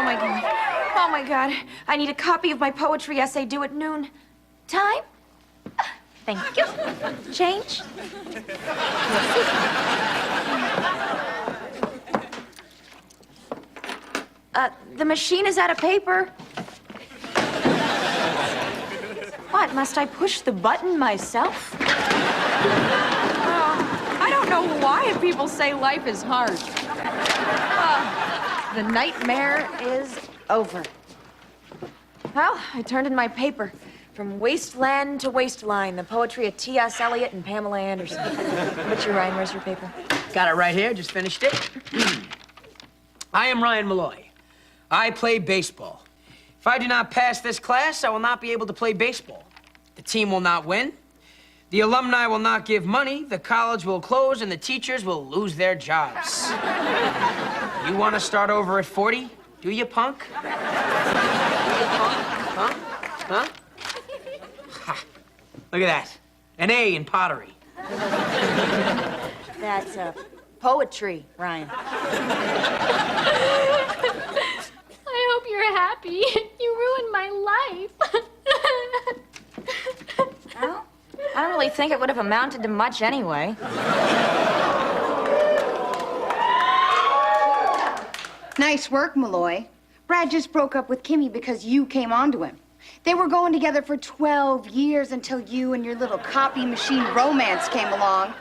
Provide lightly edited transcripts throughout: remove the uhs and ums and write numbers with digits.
Oh, my God. Oh, my God. I need a copy of my poetry essay due at noon. Time? Thank you. Change? The machine is out of paper. What, must I push the button myself? I don't know why people say life is hard. The nightmare is over. Well, I turned in my paper. From Wasteland to Wasteline, the poetry of T.S. Eliot and Pamela Anderson. What's your Ryan? Where's your paper? Got it right here, just finished it. I am Ryan Malloy. I play baseball. If I do not pass this class, I will not be able to play baseball. The team will not win. The alumni will not give money, the college will close, and the teachers will lose their jobs. You want to start over at 40? Do you, punk? Huh? Huh? Ha. Look at that. An A in pottery. That's poetry, Ryan. I hope you're happy. You ruined my life. Well, I don't really think it would have amounted to much anyway. Nice work, Malloy. Brad just broke up with Kimmy because you came on to him. They were going together for 12 years until you and your little copy machine romance came along.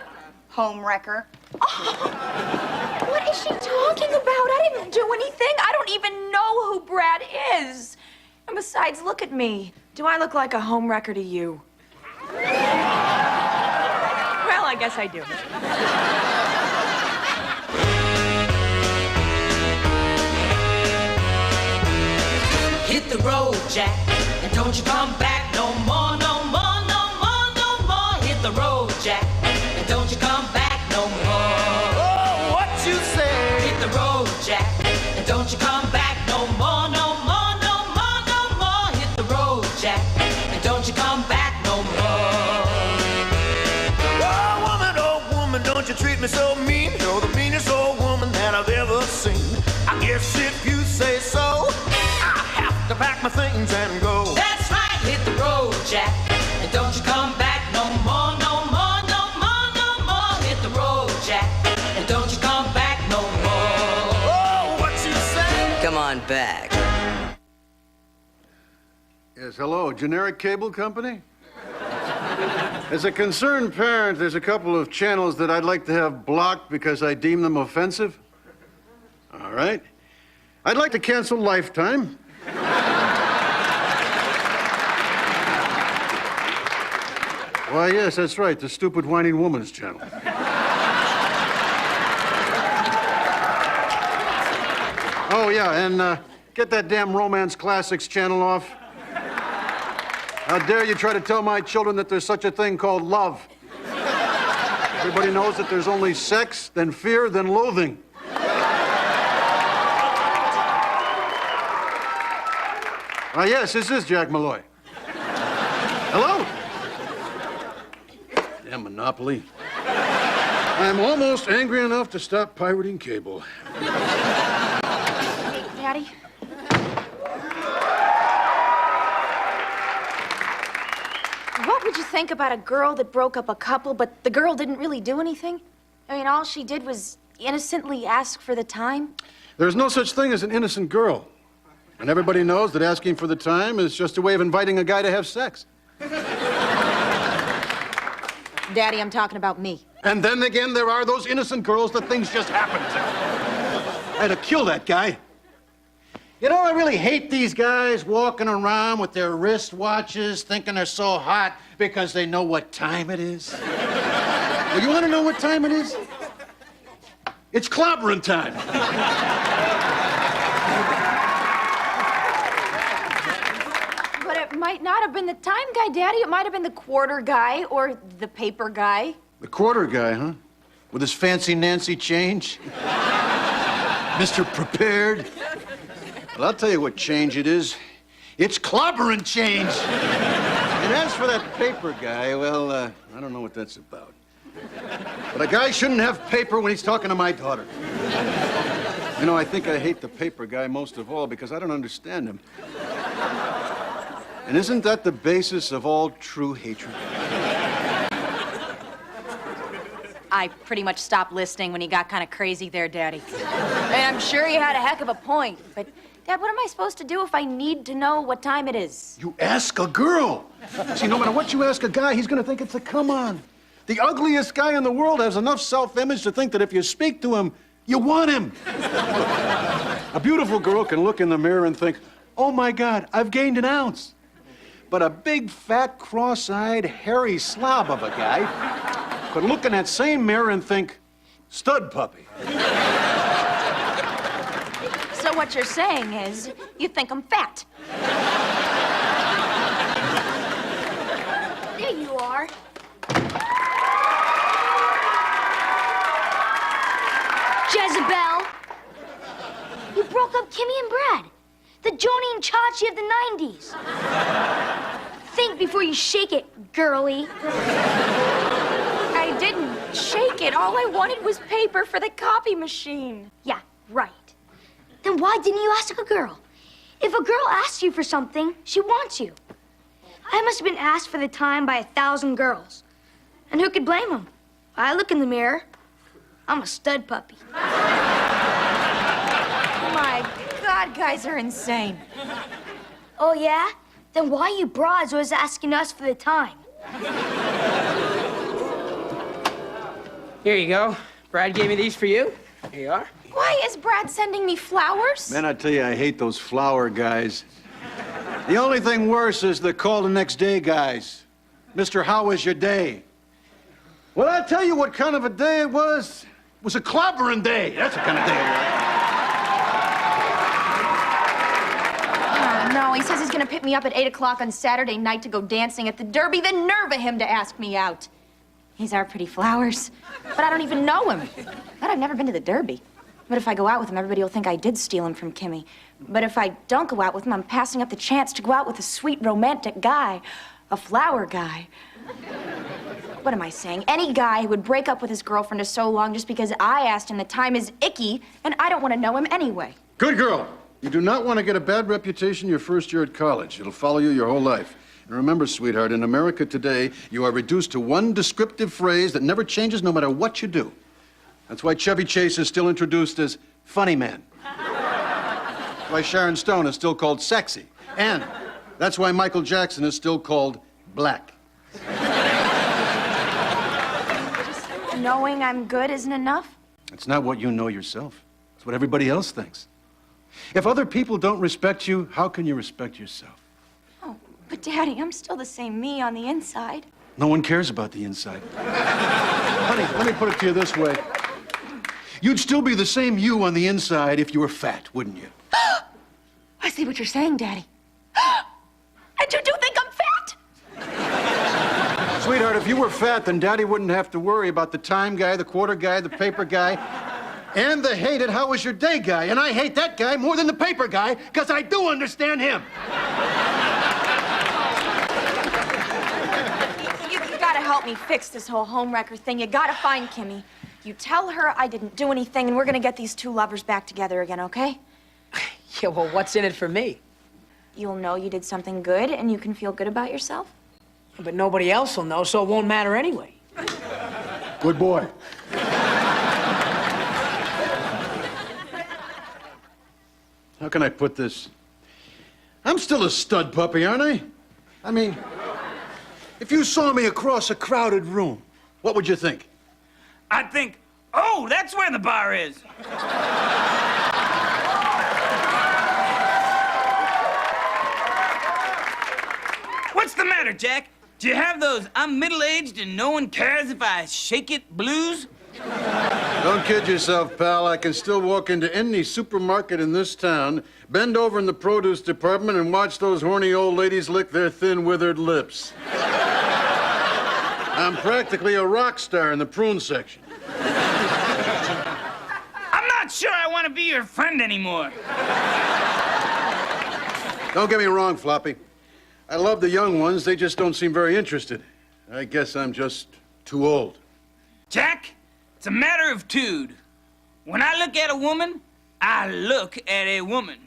Home wrecker. Oh, what is she talking about? I didn't do anything. I don't even know who Brad is. And besides, look at me. Do I look like a home wrecker to you? Well, I guess I do. Hit the road, Jack, and don't you come back no more, no more, no more, no more. Hit the road, Jack, and don't you come back no more. Oh, what you say? Hit the road, Jack, and don't you come back no more, no more, no more, no more. Hit the road, Jack, and don't you come back no more. Oh, woman, don't you treat me so mean. You're the meanest old woman that I've ever seen. I guess if you say so, to pack my things and go. That's right, hit the road, Jack, and don't you come back no more, no more, no more, no more. Hit the road, Jack, and don't you come back no more. Oh, what you say? Come on back. Yes, hello, generic cable company? As a concerned parent, there's a couple of channels that I'd like to have blocked because I deem them offensive. All right. I'd like to cancel Lifetime. Why, yes, that's right, the stupid whining woman's channel. Oh, yeah, and get that damn Romance Classics channel off. How dare you try to tell my children that there's such a thing called love? Everybody knows that there's only sex, then fear, then loathing. Ah, yes, this is Jack Malloy. Hello? Damn monopoly. I'm almost angry enough to stop pirating cable. Daddy? What would you think about a girl that broke up a couple, but the girl didn't really do anything? I mean, all she did was innocently ask for the time? There's no such thing as an innocent girl. And everybody knows that asking for the time is just a way of inviting a guy to have sex. Daddy, I'm talking about me. And then again, there are those innocent girls that things just happen to. I had to kill that guy. You know, I really hate these guys walking around with their wristwatches thinking they're so hot because they know what time it is. Well, you want to know what time it is? It's clobbering time. But it might not have been the time guy, Daddy. It might have been the quarter guy or the paper guy. The quarter guy, huh? With his fancy Nancy change? Mr. Prepared? Well, I'll tell you what change it is. It's clobbering change. And as for that paper guy, well, I don't know what that's about. But a guy shouldn't have paper when he's talking to my daughter. You know, I think I hate the paper guy most of all because I don't understand him. And isn't that the basis of all true hatred? I pretty much stopped listening when he got kind of crazy there, Daddy. And I'm sure you had a heck of a point. But, Dad, what am I supposed to do if I need to know what time it is? You ask a girl. See, no matter what you ask a guy, he's gonna think it's a come-on. The ugliest guy in the world has enough self-image to think that if you speak to him, you want him. A beautiful girl can look in the mirror and think, oh my God, I've gained an ounce. But a big, fat, cross-eyed, hairy slob of a guy could look in that same mirror and think, stud puppy. So what you're saying is, you think I'm fat. There you are. Jezebel. You broke up Kimmy and Brad. The Joni and Chachi of the 90s. Think before you shake it, girly. I didn't shake it. All I wanted was paper for the copy machine. Yeah, right. Then why didn't you ask a girl? If a girl asks you for something, she wants you. I must have been asked for the time by 1,000 girls. And who could blame them? I look in the mirror. I'm a stud puppy. My God, guys are insane. Oh, yeah? Then why you broads always asking us for the time? Here you go. Brad gave me these for you. Here you are. Why is Brad sending me flowers? Man, I tell you, I hate those flower guys. The only thing worse is the call the next day guys. Mr. How was your day? Well, I'll tell you what kind of a day it was. It was a clobbering day. That's the kind of day it was. Oh, no, he says he's gonna pick me up at 8 o'clock on Saturday night to go dancing at the Derby. The nerve of him to ask me out. These are pretty flowers, but I don't even know him. But I've never been to the Derby. But if I go out with him, everybody will think I did steal him from Kimmy. But if I don't go out with him, I'm passing up the chance to go out with a sweet, romantic guy. A flower guy. What am I saying? Any guy who would break up with his girlfriend for so long just because I asked him the time is icky, and I don't want to know him anyway. Good girl. You do not want to get a bad reputation your first year at college. It'll follow you your whole life. And remember, sweetheart, in America today, you are reduced to one descriptive phrase that never changes no matter what you do. That's why Chevy Chase is still introduced as funny man. That's why Sharon Stone is still called sexy. And that's why Michael Jackson is still called black. Knowing I'm good isn't enough? It's not what you know yourself. It's what everybody else thinks. If other people don't respect you, how can you respect yourself? Oh, but Daddy, I'm still the same me on the inside. No one cares about the inside. Honey, let me put it to you this way. You'd still be the same you on the inside if you were fat, wouldn't you? I see what you're saying, Daddy. And you do think I'm fat? Sweetheart, if you were fat, then Daddy wouldn't have to worry about the time guy, the quarter guy, the paper guy, and the hated how was your day guy. And I hate that guy more than the paper guy, because I do understand him. You gotta help me fix this whole homewrecker thing. You gotta find Kimmy. You tell her I didn't do anything, and we're gonna get these two lovers back together again, okay? Yeah, well, what's in it for me? You'll know you did something good, and you can feel good about yourself. But nobody else will know, so it won't matter anyway. Good boy. How can I put this? I'm still a stud puppy, aren't I? I mean, if you saw me across a crowded room, what would you think? I'd think, oh, that's where the bar is. What's the matter, Jack? Do you have those I'm middle-aged and no one cares if I shake it blues? Don't kid yourself, pal. I can still walk into any supermarket in this town, bend over in the produce department, and watch those horny old ladies lick their thin, withered lips. I'm practically a rock star in the prune section. I'm not sure I want to be your friend anymore. Don't get me wrong, Floppy. I love the young ones. They just don't seem very interested. I guess I'm just too old. Jack, it's a matter of tude. When I look at a woman, I look at a woman.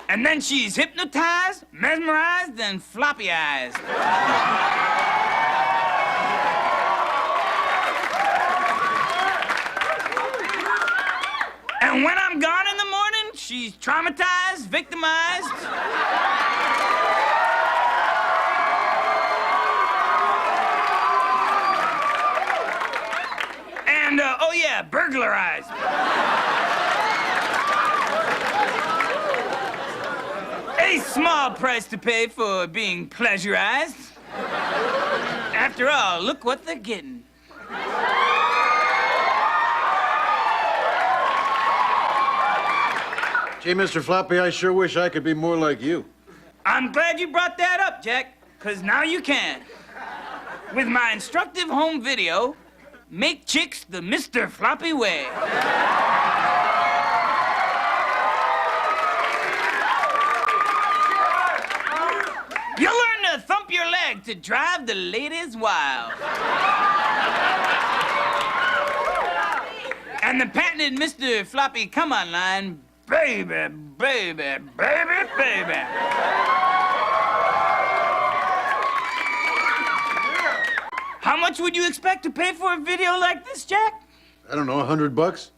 And then she's hypnotized, mesmerized, and floppy-eyed. And when I'm gone in the morning, she's traumatized, victimized. And, oh yeah, burglarized. A small price to pay for being pleasurized. After all, look what they're getting. Gee, Mr. Floppy, I sure wish I could be more like you. I'm glad you brought that up, Jack, because now you can. With my instructive home video, Make Chicks the Mr. Floppy Way. You'll learn to thump your leg to drive the ladies wild. And the patented Mr. Floppy come-on line, baby, baby, baby, baby. How much would you expect to pay for a video like this, Jack? I don't know, $100?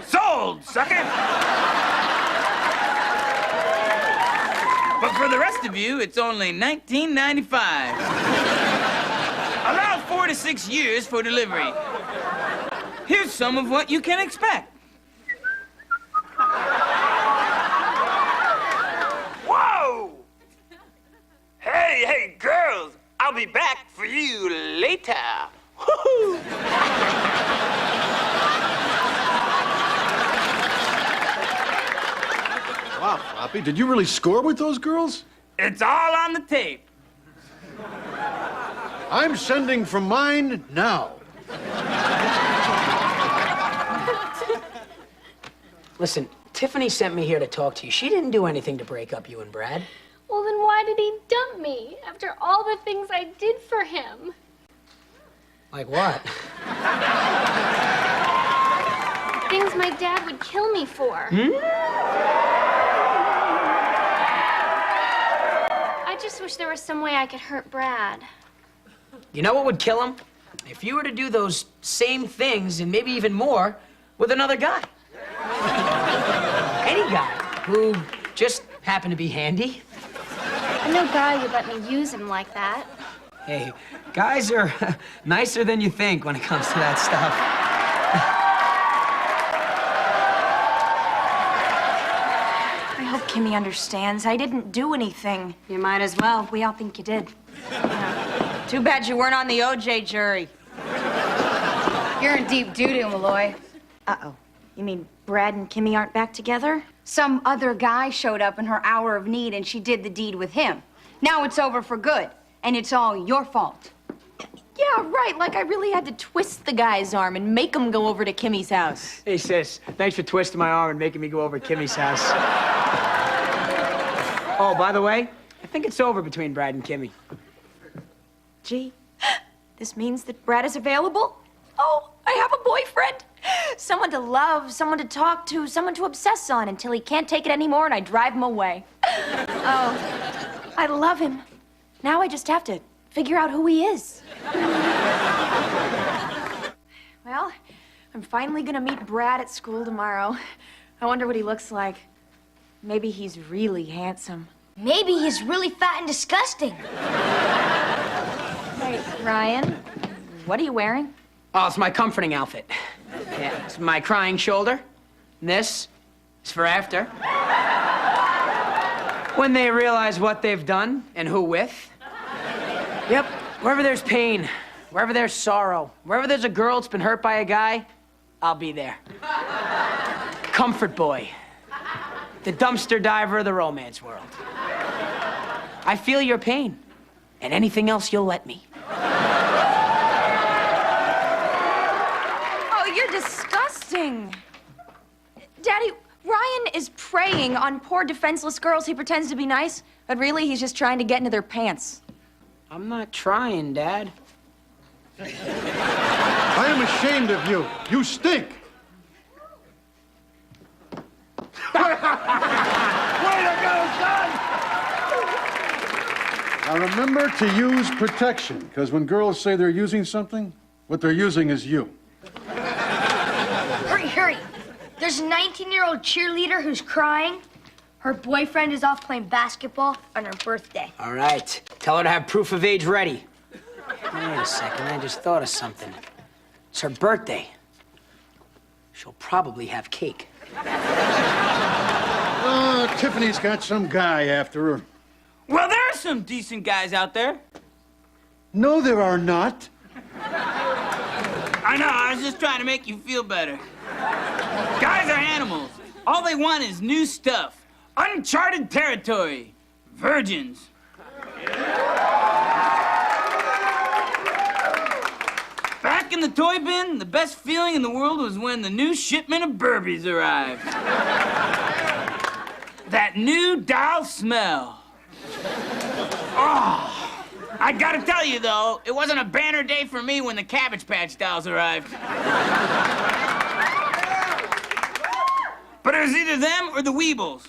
Sold, sucker! But for the rest of you, it's only $19.95. Allow 4 to 6 years for delivery. Here's some of what you can expect. Whoa! Hey, girls, I'll be back for you later. Woo-hoo. Wow, Floppy, did you really score with those girls? It's all on the tape. I'm sending for mine now. Listen, Tiffany sent me here to talk to you. She didn't do anything to break up you and Brad. Well, then why did he dump me after all the things I did for him? Like what? Things my dad would kill me for. I just wish there was some way I could hurt Brad. You know what would kill him? If you were to do those same things, and maybe even more, with another guy. Any guy who just happened to be handy. No guy would let me use him like that. Hey, guys are nicer than you think when it comes to that stuff. I hope Kimmy understands. I didn't do anything. You might as well. We all think you did. Too bad you weren't on the OJ jury. You're in deep doo-doo, Malloy. Uh-oh. You mean Brad and Kimmy aren't back together? Some other guy showed up in her hour of need and she did the deed with him. Now it's over for good, and it's all your fault. Yeah, right. Like I really had to twist the guy's arm and make him go over to Kimmy's house. Hey, sis, thanks for twisting my arm and making me go over to Kimmy's house. Oh, by the way, I think it's over between Brad and Kimmy. Gee, this means that Brad is available? Oh, I have a boyfriend. Someone to love, someone to talk to, someone to obsess on until he can't take it anymore and I drive him away. Oh, I love him. Now I just have to figure out who he is. Well, I'm finally gonna meet Brad at school tomorrow. I wonder what he looks like. Maybe he's really handsome. Maybe he's really fat and disgusting. Hey, Ryan, what are you wearing? Oh, it's my comforting outfit. Yeah, it's my crying shoulder. And this is for after. When they realize what they've done and who with. Yep, wherever there's pain, wherever there's sorrow, wherever there's a girl that's been hurt by a guy, I'll be there. Comfort boy. The dumpster diver of the romance world. I feel your pain, and anything else you'll let me. Oh, you're disgusting. Daddy, Ryan is preying on poor defenseless girls. He pretends to be nice, but really he's just trying to get into their pants. I'm not trying, Dad. I am ashamed of you. You stink. Way to go, son! Now remember to use protection, because when girls say they're using something, what they're using is you. Hurry, hurry. There's a 19-year-old cheerleader who's crying. Her boyfriend is off playing basketball on her birthday. All right. Tell her to have proof of age ready. Wait a second, I just thought of something. It's her birthday. She'll probably have cake. Tiffany's got some guy after her. Well, there are some decent guys out there. No, there are not. I know, I was just trying to make you feel better. Guys are animals. All they want is new stuff. Uncharted territory. Virgins. Back in the toy bin, the best feeling in the world was when the new shipment of Burbies arrived. That new doll smell. Oh, I gotta tell you though, it wasn't a banner day for me when the Cabbage Patch dolls arrived. But it was either them or the Weebles.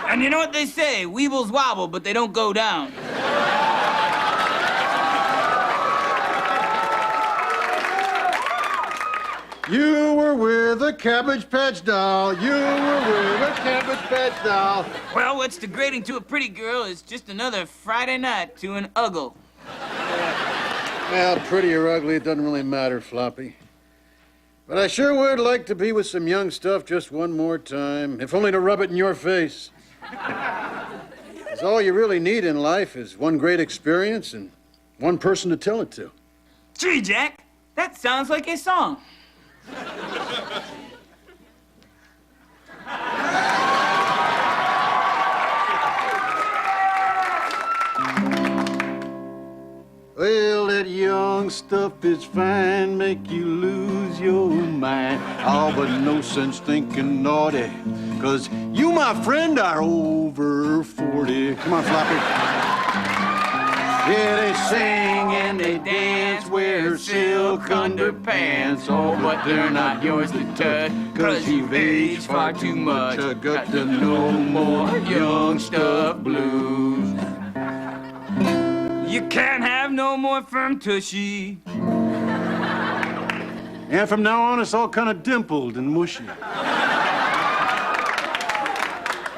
And you know what they say, Weebles wobble, but they don't go down. You were with a Cabbage Patch doll. You were with a Cabbage Patch doll. Well, what's degrading to a pretty girl is just another Friday night to an Uggle. Well, pretty or ugly, it doesn't really matter, Floppy. But I sure would like to be with some young stuff just one more time, if only to rub it in your face. 'Cause all you really need in life is one great experience and one person to tell it to. Gee, Jack, that sounds like a song. Well, that young stuff is fine, make you lose your mind. Oh, but no sense thinking naughty, 'cause you, my friend, are over 40. Come on, Floppy. Yeah, they sing and they dance, wear silk underpants. Oh, but they're not yours to touch, 'cause you've aged far too much. Got to know more young stuff blues. You can't have no more firm tushy. And from now on, it's all kind of dimpled and mushy.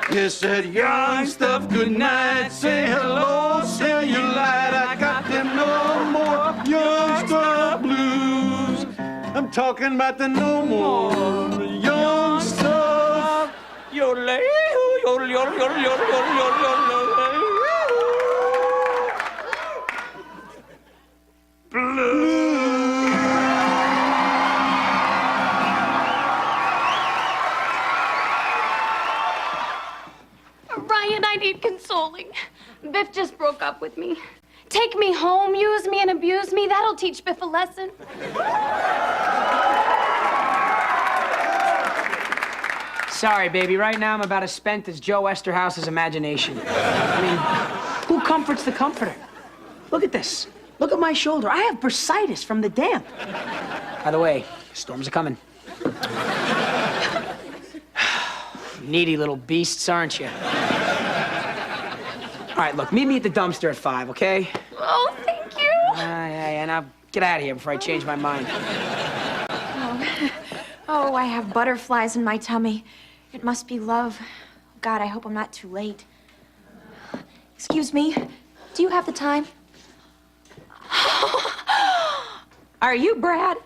You said, young stuff, good night. Say hello, cellulite. I got them no more young stuff blues. I'm talking about the no more young stuff. Yodel, yodel, yodel, yodel, yodel, yodel, yodel. Ryan, I need consoling. Biff just broke up with me. Take me home, use me and abuse me. That'll teach Biff a lesson. Sorry, baby. Right now, I'm about as spent as Joe Esterhouse's imagination. I mean, who comforts the comforter? Look at this. Look at my shoulder. I have bursitis from the damp. By the way, storms are coming. Needy little beasts, aren't you? All right, look, meet me at the dumpster at 5, okay? Oh, thank you. Yeah, now get out of here before I change my mind. Oh, I have butterflies in my tummy. It must be love. God, I hope I'm not too late. Excuse me, do you have the time? Are you Brad?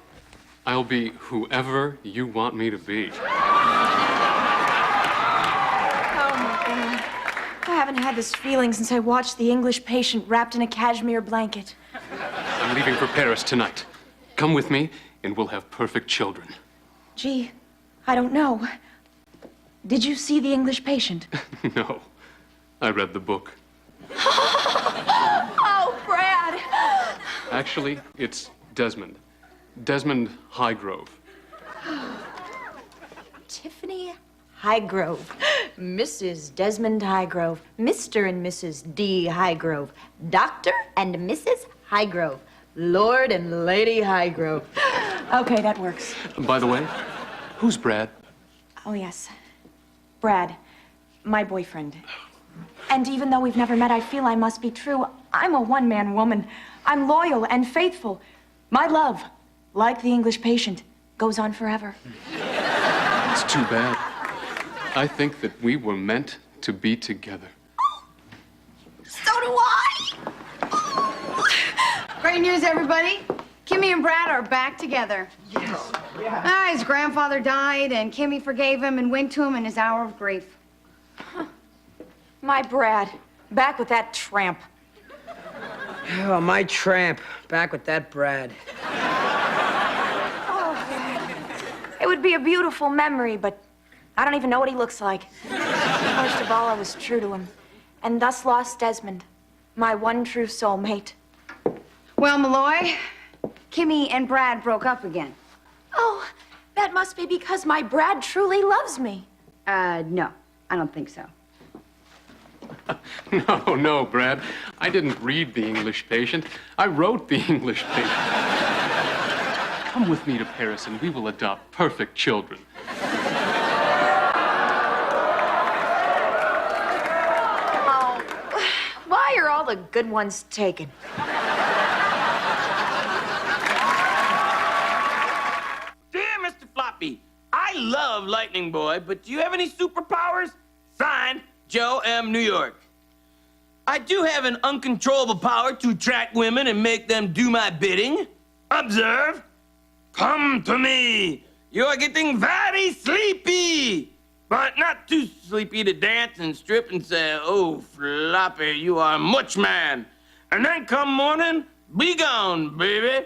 I'll be whoever you want me to be. Oh, my God. I haven't had this feeling since I watched The English Patient wrapped in a cashmere blanket. I'm leaving for Paris tonight. Come with me, and we'll have perfect children. Gee, I don't know. Did you see The English Patient? No, I read the book. Oh, Brad! Actually, it's Desmond. Desmond Highgrove. Tiffany Highgrove. Mrs. Desmond Highgrove. Mr. and Mrs. D. Highgrove. Dr. and Mrs. Highgrove. Lord and Lady Highgrove. Okay, that works. By the way, who's Brad? Oh, yes. Brad, my boyfriend. And even though we've never met, I feel I must be true. I'm a one-man woman. I'm loyal and faithful. My love, like the English patient, goes on forever. It's too bad. I think that we were meant to be together. So do I! Great news, everybody. Kimmy and Brad are back together. Yes. Yeah. His grandfather died, and Kimmy forgave him and went to him in his hour of grief. Huh. My Brad, back with that tramp. Oh, my tramp, back with that Brad. It would be a beautiful memory, but I don't even know what he looks like. First of all, I was true to him, and thus lost Desmond, my one true soulmate. Well, Malloy, Kimmy and Brad broke up again. Oh, that must be because my Brad truly loves me. No, I don't think so. No, Brad. I didn't read The English Patient. I wrote The English Patient. Come with me to Paris and we will adopt perfect children. Oh, why are all the good ones taken? Dear Mr. Floppy, I love Lightning Boy, but do you have any superpowers? Signed, Joe M. New York. I do have an uncontrollable power to attract women and make them do my bidding. Observe. Come to me. You're getting very sleepy. But not too sleepy to dance and strip and say, oh, Floppy, you are much man. And then come morning, be gone, baby.